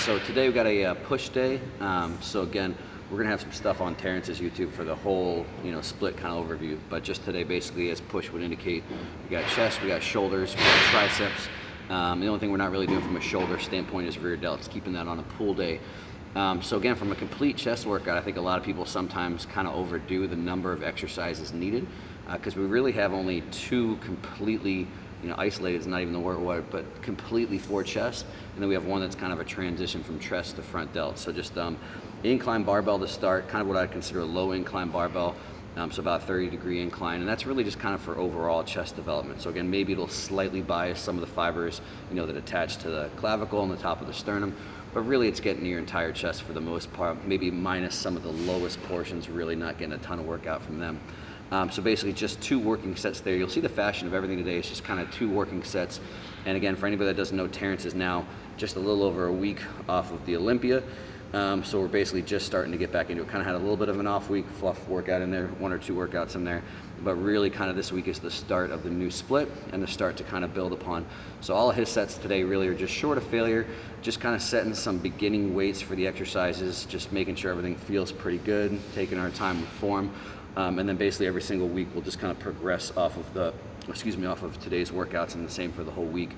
So today we got a push day. So again, we're gonna have some stuff on Terrence's YouTube for the whole, split kind of overview. But just today, basically, as push would indicate, we got chest, we got shoulders, we got triceps. The only thing we're not really doing from a shoulder standpoint is rear delts, keeping that on a pull day. So again, from a complete chest workout, I think a lot of people sometimes kind of overdo the number of exercises needed because we really have only two completely isolated is not even the word, but completely for chest. And then we have one that's kind of a transition from chest to front delt. So just incline barbell to start, kind of what I'd consider a low incline barbell. So about 30-degree incline. And that's really just kind of for overall chest development. So again, maybe it'll slightly bias some of the fibers, that attach to the clavicle and the top of the sternum. But really it's getting your entire chest for the most part, maybe minus some of the lowest portions, really not getting a ton of workout from them. So basically just two working sets there. You'll see the fashion of everything today is just kind of two working sets. And again, for anybody that doesn't know, Terrence is now just a little over a week off of the Olympia. So we're basically just starting to get back into it. Kind of had a little bit of an off week, fluff workout in there, one or two workouts in there. But really kind of this week is the start of the new split and the start to kind of build upon. So all of his sets today really are just short of failure, just kind of setting some beginning weights for the exercises, just making sure everything feels pretty good, taking our time with form. And then basically every single week we'll just kind of progress off of today's workouts, and the same for the whole week.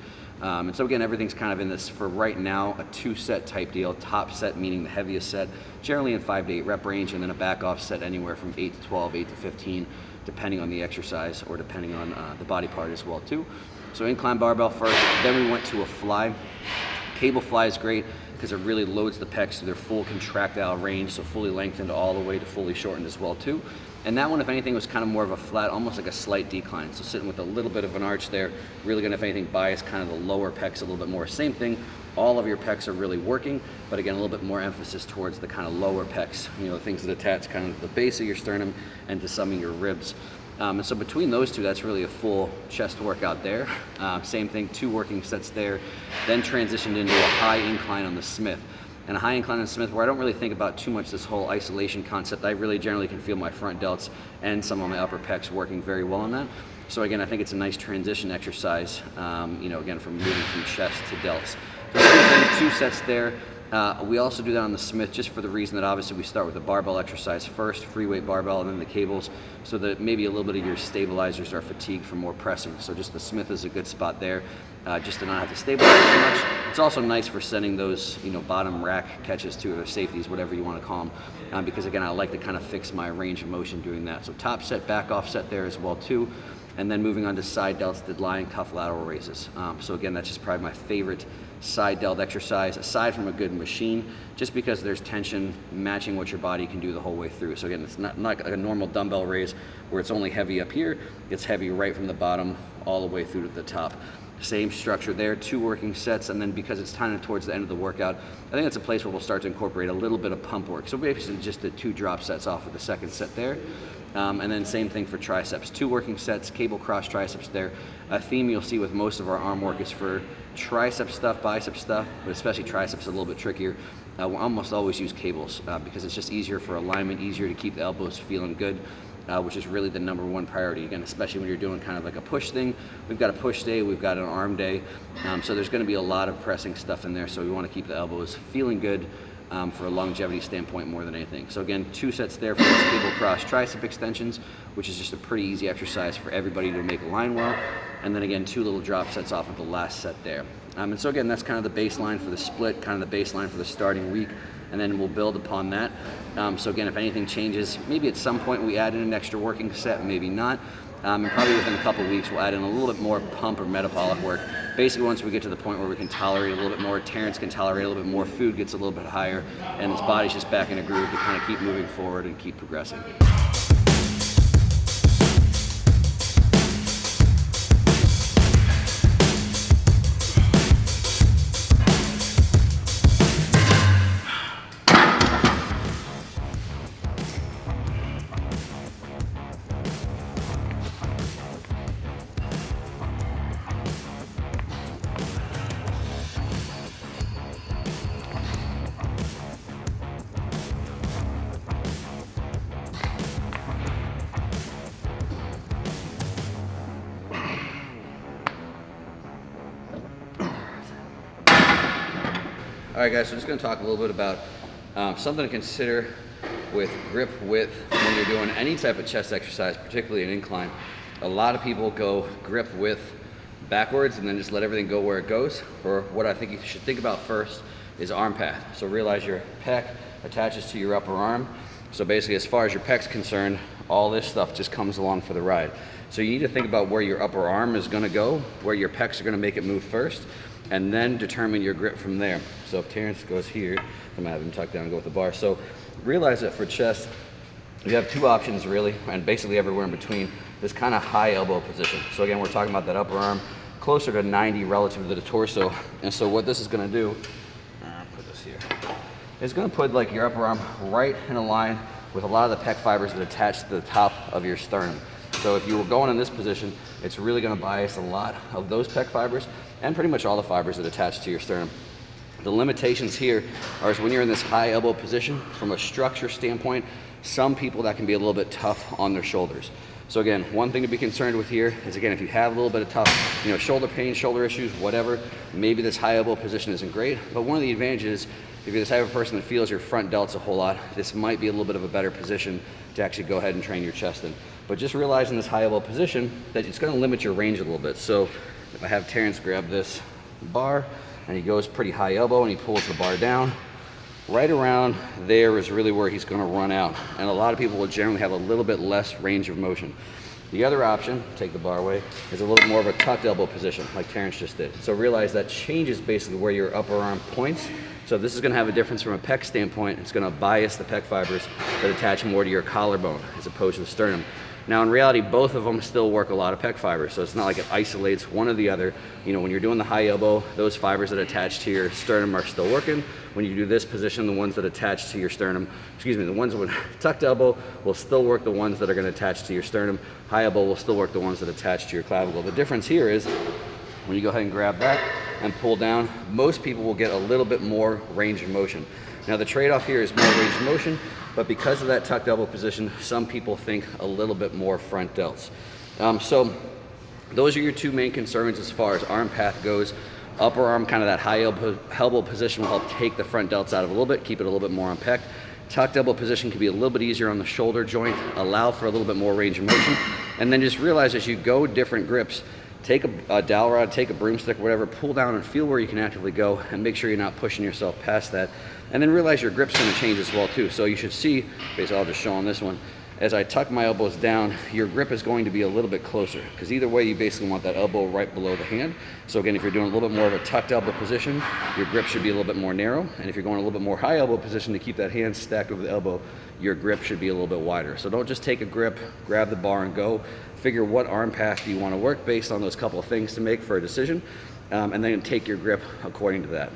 And so again, everything's kind of in this, for right now, a 2-set type deal. Top set meaning the heaviest set, generally in 5 to 8 rep range, and then a back off set anywhere from 8 to 12, 8 to 15, depending on the exercise or depending on the body part as well too. So incline barbell first, then we went to a fly. Cable fly is great because it really loads the pecs to their full contractile range, so fully lengthened all the way to fully shortened as well too. And that one, if anything, was kind of more of a flat, almost like a slight decline. So sitting with a little bit of an arch there, really gonna, if anything, bias kind of the lower pecs a little bit more. Same thing, all of your pecs are really working, but again, a little bit more emphasis towards the kind of lower pecs, the things that attach kind of the base of your sternum and to some of your ribs. And so between those two, that's really a full chest workout there. Same thing, 2 working sets there, then transitioned into a high incline on the Smith. And a high incline on the Smith, where I don't really think about too much this whole isolation concept. I really generally can feel my front delts and some of my upper pecs working very well on that. So again, I think it's a nice transition exercise, again, from moving from chest to delts. So same thing, 2 sets there. We also do that on the Smith just for the reason that obviously we start with the barbell exercise first, free weight barbell, and then the cables, so that maybe a little bit of your stabilizers are fatigued from more pressing. So just the Smith is a good spot there, just to not have to stabilize too much. It's also nice for sending those, bottom rack catches too, or safeties, whatever you want to call them, because again, I like to kind of fix my range of motion doing that. So top set, back off set there as well too. And then moving on to side delts, did lying cuff lateral raises. So again, that's just probably my favorite side delt exercise, aside from a good machine, just because there's tension matching what your body can do the whole way through. So again, it's not like a normal dumbbell raise where it's only heavy up here. It's heavy right from the bottom all the way through to the top. Same structure there, 2 working sets, and then because it's kind of towards the end of the workout, I think it's a place where we'll start to incorporate a little bit of pump work. So basically just the 2 drop sets off of the second set there. And then same thing for triceps, 2 working sets, cable cross triceps there. A theme you'll see with most of our arm work is for tricep stuff, bicep stuff, but especially triceps a little bit trickier. We'll almost always use cables because it's just easier for alignment, easier to keep the elbows feeling good. Which is really the #1 priority. Again, especially when you're doing kind of like a push thing. We've got a push day, we've got an arm day. So there's gonna be a lot of pressing stuff in there. So we wanna keep the elbows feeling good for a longevity standpoint more than anything. So again, 2 sets there for those cable cross tricep extensions, which is just a pretty easy exercise for everybody to make line well. And then again, 2 little drop sets off of the last set there. And so again, that's kind of the baseline for the split, kind of the baseline for the starting week. And then we'll build upon that. So again, if anything changes, maybe at some point we add in an extra working set, maybe not. And probably within a couple weeks, we'll add in a little bit more pump or metabolic work. Basically, once we get to the point where we can tolerate a little bit more, Terrence can tolerate a little bit more, food gets a little bit higher, and his body's just back in a groove to kind of keep moving forward and keep progressing. All right, guys, so just gonna talk a little bit about something to consider with grip width when you're doing any type of chest exercise, particularly an incline. A lot of people go grip width backwards and then just let everything go where it goes. Or what I think you should think about first is arm path. So realize your pec attaches to your upper arm. So basically, as far as your pec's concerned, all this stuff just comes along for the ride. So you need to think about where your upper arm is gonna go, where your pecs are gonna make it move first, and then determine your grip from there. So if Terrence goes here, I'm gonna have him tuck down and go with the bar. So realize that for chest, you have two options really, and basically everywhere in between, this kind of high elbow position. So again, we're talking about that upper arm closer to 90 relative to the torso. And so what this is gonna do, put this here, is gonna put like your upper arm right in a line with a lot of the pec fibers that attach to the top of your sternum. So if you were going in this position, it's really gonna bias a lot of those pec fibers and pretty much all the fibers that attach to your sternum. The limitations here are when you're in this high elbow position, from a structure standpoint, some people that can be a little bit tough on their shoulders. So again, one thing to be concerned with here is, again, if you have a little bit of tough, shoulder pain, shoulder issues, whatever, maybe this high elbow position isn't great, but one of the advantages, if you're the type of person that feels your front delts a whole lot, this might be a little bit of a better position to actually go ahead and train your chest in. But just realize in this high elbow position that it's gonna limit your range a little bit. So if I have Terrence grab this bar and he goes pretty high elbow and he pulls the bar down, right around there is really where he's gonna run out. And a lot of people will generally have a little bit less range of motion. The other option, take the bar away, is a little bit more of a tucked elbow position, like Terrence just did. So realize that changes basically where your upper arm points. So if this is gonna have a difference from a pec standpoint, it's gonna bias the pec fibers that attach more to your collarbone as opposed to the sternum. Now in reality, both of them still work a lot of pec fibers, so it's not like it isolates one or the other. When you're doing the high elbow, those fibers that attach to your sternum are still working. When you do this position, the ones that attach to your sternum, the ones with tucked elbow will still work the ones that are gonna attach to your sternum. High elbow will still work the ones that attach to your clavicle. The difference here is when you go ahead and grab that and pull down, most people will get a little bit more range of motion. Now the trade-off here is more range of motion, but because of that tucked elbow position, some people think a little bit more front delts. So those are your two main concerns as far as arm path goes. Upper arm, kind of that high elbow position will help take the front delts out of a little bit, keep it a little bit more on pec. Tucked elbow position can be a little bit easier on the shoulder joint, allow for a little bit more range of motion. And then just realize as you go different grips, take a dowel rod, take a broomstick, whatever, pull down and feel where you can actively go and make sure you're not pushing yourself past that. And then realize your grip's gonna change as well too. So you should see, basically I'll just show on this one, as I tuck my elbows down, your grip is going to be a little bit closer because either way you basically want that elbow right below the hand. So again, if you're doing a little bit more of a tucked elbow position, your grip should be a little bit more narrow. And if you're going a little bit more high elbow position to keep that hand stacked over the elbow, your grip should be a little bit wider. So don't just take a grip, grab the bar and go. Figure what arm path do you want to work based on those couple of things to make for a decision, and then take your grip according to that.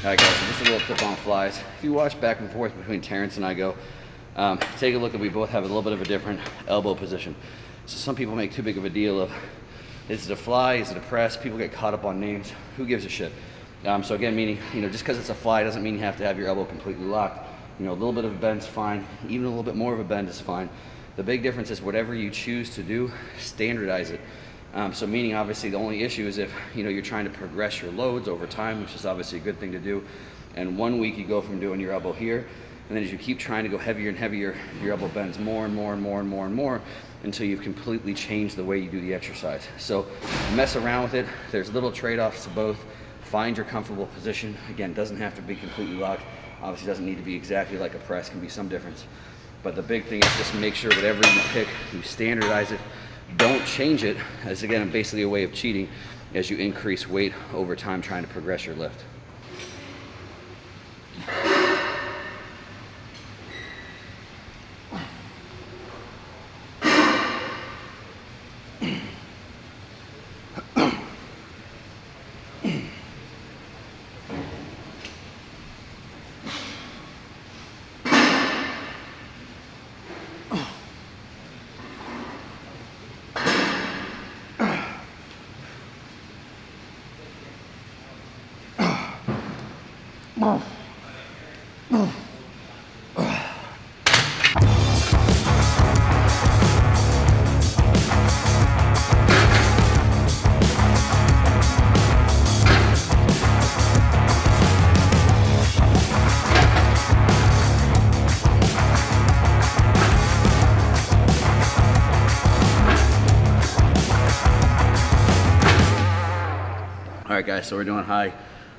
Alright guys, so just a little tip on flies. If you watch back and forth between Terrence and I go, take a look that we both have a little bit of a different elbow position. So some people make too big of a deal of, is it a fly, is it a press? People get caught up on names. Who gives a shit? So again, meaning, just because it's a fly doesn't mean you have to have your elbow completely locked. A little bit of a bend's fine. Even a little bit more of a bend is fine. The big difference is whatever you choose to do, standardize it. So meaning obviously the only issue is if you're trying to progress your loads over time, which is obviously a good thing to do. And 1 week you go from doing your elbow here, and then as you keep trying to go heavier and heavier, your elbow bends more and more and more and more and more until you've completely changed the way you do the exercise. So mess around with it. There's little trade-offs to both. Find your comfortable position. Again, doesn't have to be completely locked. Obviously doesn't need to be exactly like a press, can be some difference. But the big thing is just make sure whatever you pick, you standardize it. Don't change it, as again, basically a way of cheating as you increase weight over time trying to progress your lift. All right, guys, so we're doing high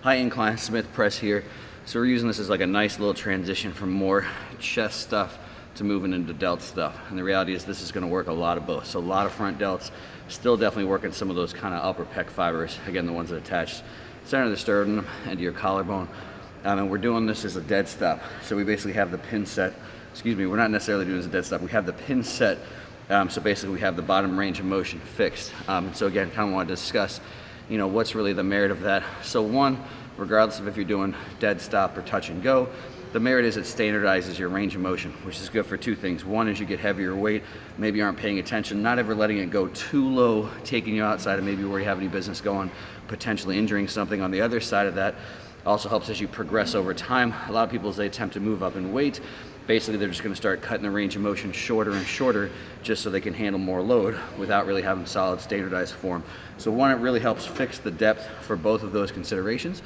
incline Smith press here. So we're using this as like a nice little transition from more chest stuff to moving into delt stuff. And the reality is this is gonna work a lot of both. So a lot of front delts, still definitely working some of those kind of upper pec fibers. Again, the ones that attach center of the sternum and to your collarbone. And we're doing this as a dead stop. So we basically have the pin set, excuse me, we're not necessarily doing this as a dead stop. We have the pin set. So basically we have the bottom range of motion fixed. So again, kind of want to discuss, you know, what's really the merit of that. So one, regardless of if you're doing dead stop or touch and go, the merit is it standardizes your range of motion, which is good for two things. One is you get heavier weight, maybe you aren't paying attention, not ever letting it go too low, taking you outside of maybe where you have any business going, potentially injuring something. On the other side of that, also helps as you progress over time. A lot of people, as they attempt to move up in weight, basically they're just gonna start cutting the range of motion shorter and shorter just so they can handle more load without really having solid standardized form. So one, it really helps fix the depth for both of those considerations.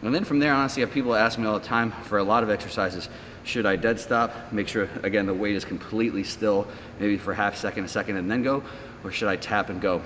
And then from there, honestly, people ask me all the time for a lot of exercises, should I dead stop, make sure, again, the weight is completely still, maybe for half second, a second, and then go, or should I tap and go?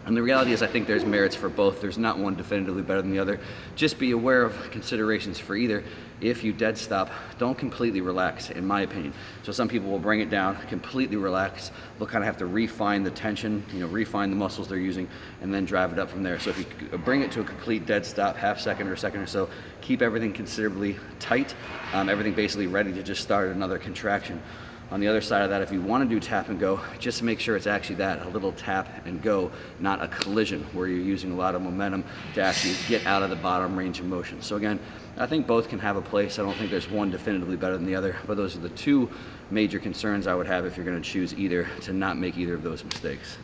And the reality is I think there's merits for both. There's not one definitively better than the other. Just be aware of considerations for either. If you dead stop, don't completely relax, in my opinion. So some people will bring it down, completely relax. They'll kind of have to refine the tension, you know, refine the muscles they're using, and then drive it up from there. So if you bring it to a complete dead stop, half second or a second or so, keep everything considerably tight, everything basically ready to just start another contraction. On the other side of that, if you want to do tap and go, just make sure it's actually that, a little tap and go, not a collision where you're using a lot of momentum to actually get out of the bottom range of motion. So again, I think both can have a place. I don't think there's one definitively better than the other, but those are the two major concerns I would have if you're going to choose either, to not make either of those mistakes.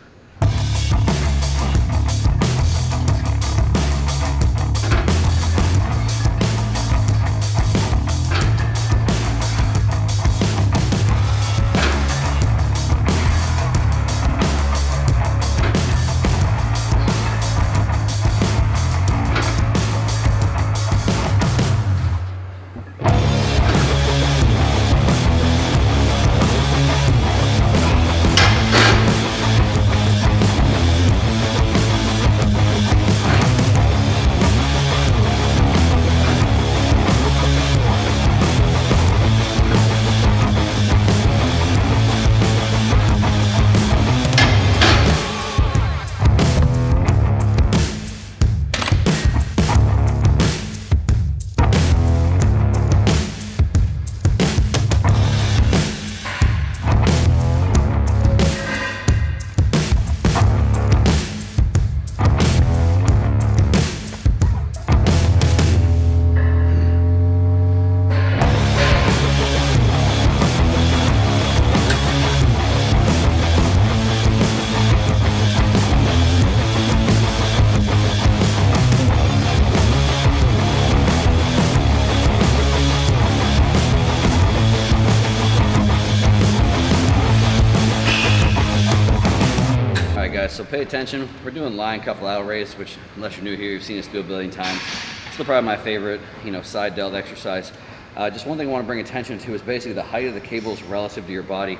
So pay attention. We're doing lying cuff lateral raise, which unless you're new here, you've seen us do a billion times. It's still probably my favorite, you know, side delt exercise. Just one thing I want to bring attention to is basically the height of the cables relative to your body.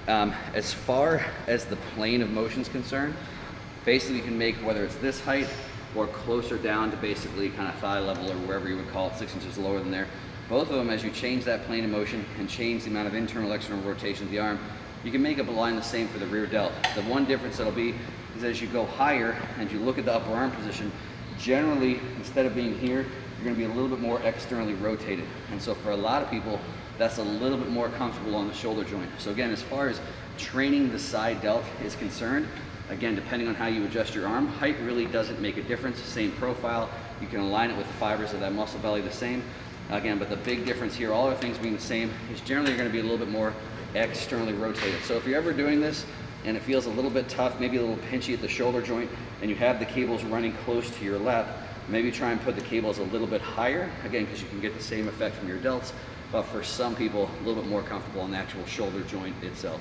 As far as the plane of motion is concerned, basically you can make whether it's this height or closer down to basically kind of thigh level or wherever you would call it, 6 inches lower than there. Both of them, as you change that plane of motion and change the amount of internal external rotation of the arm, you can make up a line the same for the rear delt. The one difference that'll be is as you go higher and you look at the upper arm position, generally, instead of being here, you're gonna be a little bit more externally rotated. And so for a lot of people, that's a little bit more comfortable on the shoulder joint. So again, as far as training the side delt is concerned, again, depending on how you adjust your arm, height really doesn't make a difference. Same profile, you can align it with the fibers of that muscle belly the same. Again, but the big difference here, all other things being the same, is generally you're gonna be a little bit more externally rotated. So if you're ever doing this and it feels a little bit tough, maybe a little pinchy at the shoulder joint, and you have the cables running close to your lap, Maybe try and put the cables a little bit higher, again, because you can get the same effect from your delts, but for some people, a little bit more comfortable on the actual shoulder joint itself.